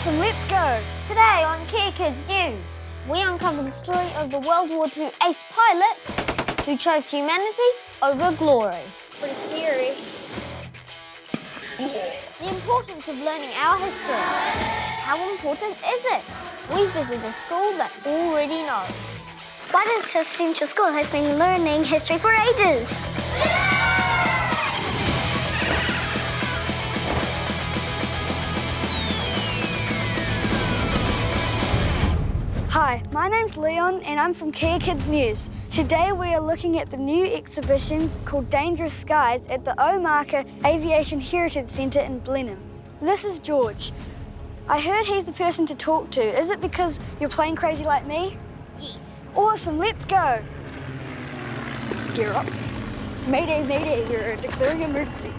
Awesome, let's go! Today on KEA Kids News, we uncover the story of the World War II ace pilot who chose humanity over glory. Pretty scary. The importance of learning our history. How important is it? We visit a school that already knows. Waitara Central School has been learning history for ages. Hi, my name's Leon and I'm from KEA Kids News. Today we are looking at the new exhibition called Dangerous Skies at the Omaka Aviation Heritage Centre in Blenheim. This is George. I heard he's the person to talk to. Is it because you're plane crazy like me? Yes. Awesome, let's go. Gear up. Mayday, mayday, we're declaring emergency.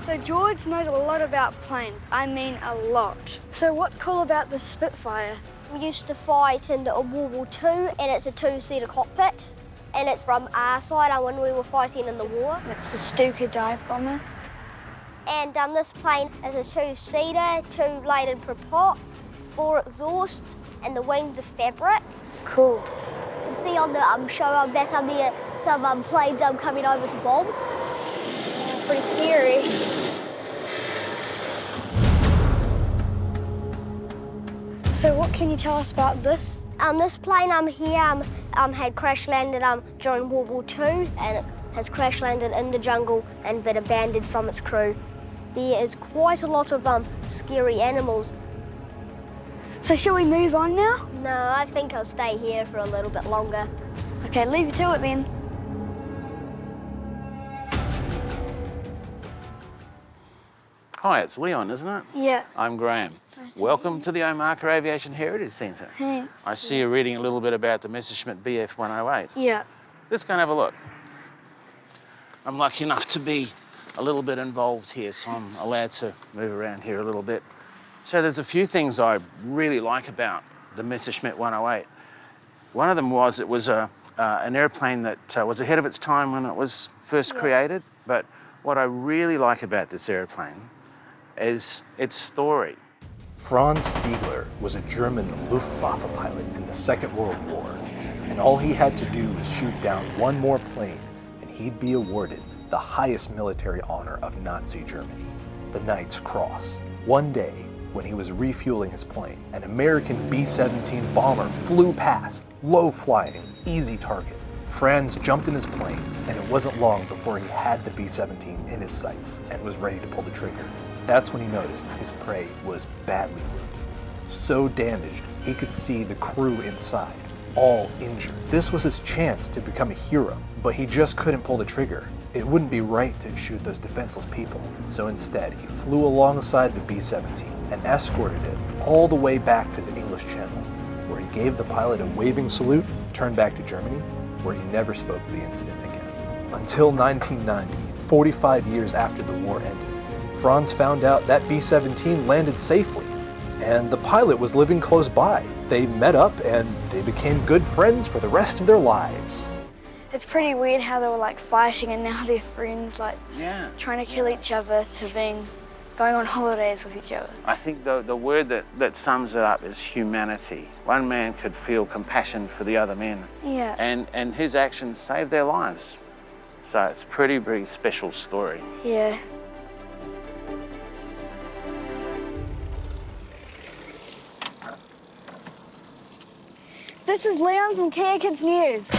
So George knows a lot about planes. I mean a lot. So what's cool about the Spitfire? We used to fight in World War II, and it's a two-seater cockpit. And it's from our side when we were fighting in the war. That's the Stuka dive bomber. And this plane is a two-seater, two-bladed prop, 4 exhausts, and the wings are fabric. Cool. You can see on the show that there some planes coming over to bomb. Pretty scary. So what can you tell us about this? This plane here had crash landed during World War II, and it has crash landed in the jungle and been abandoned from its crew. There is quite a lot of scary animals. So shall we move on now? No, I think I'll stay here for a little bit longer. Okay, leave you to it then. Hi, it's Leon, isn't it? Yeah. I'm Graham. Welcome to the Omaka Aviation Heritage Centre. Thanks. I see you're reading a little bit about the Messerschmitt Bf 108. Yeah. Let's go and have a look. I'm lucky enough to be a little bit involved here, so I'm allowed to move around here a little bit. So there's a few things I really like about the Messerschmitt 108. One of them was it was an airplane that was ahead of its time when it was first created, but what I really like about this airplane is its story. Franz Stiegler was a German Luftwaffe pilot in the Second World War, and all he had to do was shoot down one more plane and he'd be awarded the highest military honor of Nazi Germany, the Knight's Cross. One day, when he was refueling his plane, an American B-17 bomber flew past, low-flying, easy target. Franz jumped in his plane, and it wasn't long before he had the B-17 in his sights and was ready to pull the trigger. That's when he noticed his prey was badly wounded. So damaged, he could see the crew inside, all injured. This was his chance to become a hero, but he just couldn't pull the trigger. It wouldn't be right to shoot those defenseless people. So instead, he flew alongside the B-17 and escorted it all the way back to the English Channel, where he gave the pilot a waving salute, turned back to Germany, where he never spoke of the incident again. Until 1990, 45 years after the war ended, Franz found out that B-17 landed safely, and the pilot was living close by. They met up and they became good friends for the rest of their lives. It's pretty weird how they were like fighting and now they're friends, like trying to kill each other to going on holidays with each other. I think the word that sums it up is humanity. One man could feel compassion for the other men. Yeah. And his actions saved their lives. So it's a pretty special story. Yeah. This is Leon from KEA Kids News.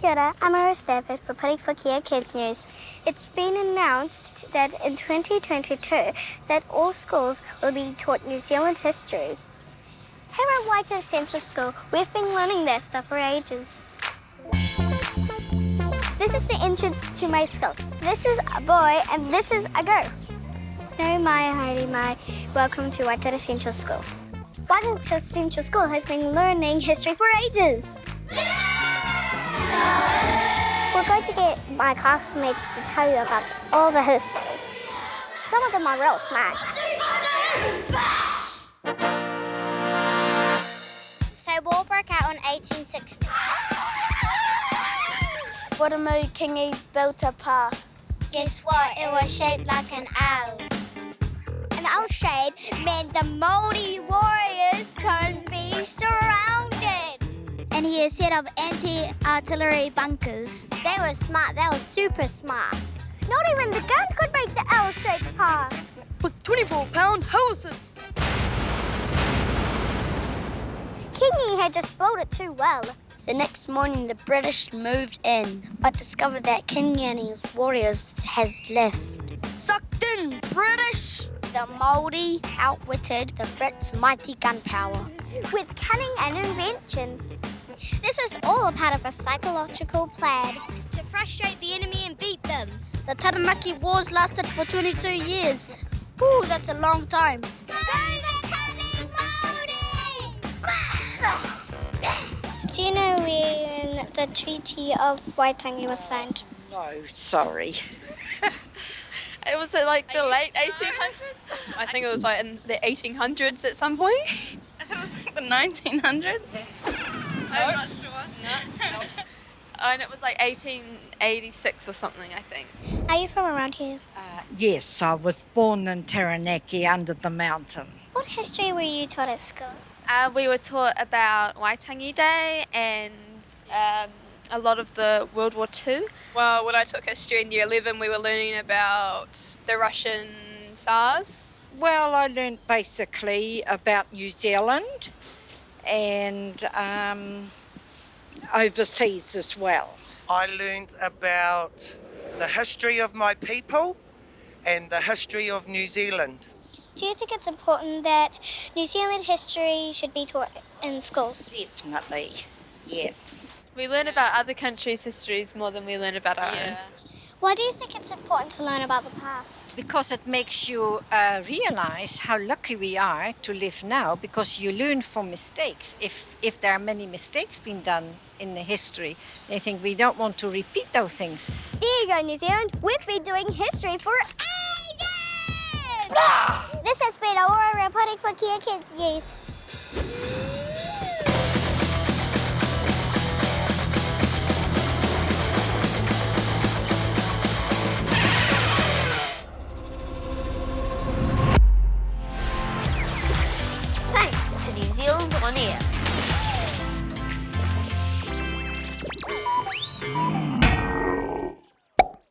Kia ora, I'm Aurora Stanford reporting for KEA Kids News. It's been announced that in 2022 that all schools will be taught New Zealand history. Here at Waitara Central School, we've been learning that stuff for ages. This is the entrance to my school. This is a boy and this is a girl. No, mai, haere mai. Welcome to Waitara Central School. Waitara Central School has been learning history for ages. We're going to get my classmates to tell you about all the history. Some of them are real smart. So war broke out in 1860. Waramu Kingi built a pa. Guess what? It was shaped like an owl. An owl shape meant the Māori warriors couldn't be surrounded. And he had set up anti-artillery bunkers. They were smart. They were super smart. Not even the guns could make the L-shaped pa. With 24-pound hoses. Kingi had just built it too well. The next morning, the British moved in, but discovered that Kingi and his warriors has left. Sucked in, British. The Māori outwitted the Brits' mighty gunpowder with cunning and invention. This is all a part of a psychological plan to frustrate the enemy and beat them. The Taranaki Wars lasted for 22 years. Ooh, that's a long time. Go the cunning Māori! Do you know when the Treaty of Waitangi was signed? No, sorry. It was like the late 1800s. I think it was like in the 1800s at some point. I think it was like the 1900s. I'm not sure. No. And it was like 1886 or something, I think. Are you from around here? Yes, I was born in Taranaki under the mountain. What history were you taught at school? We were taught about Waitangi Day and a lot of the World War II. Well, when I took history in year 11, we were learning about the Russian Tsars. Well, I learned basically about New Zealand and overseas as well. I learned about the history of my people and the history of New Zealand. Do you think it's important that New Zealand history should be taught in schools? Definitely, yes. We learn about other countries' histories more than we learn about our own. Why do you think it's important to learn about the past? Because it makes you realize how lucky we are to live now, because you learn from mistakes. If there are many mistakes being done in the history, I think we don't want to repeat those things. There you go, New Zealand. We've been doing history for ages! This has been Aurora reporting for KEA Kids News. Thanks to New Zealand On Air.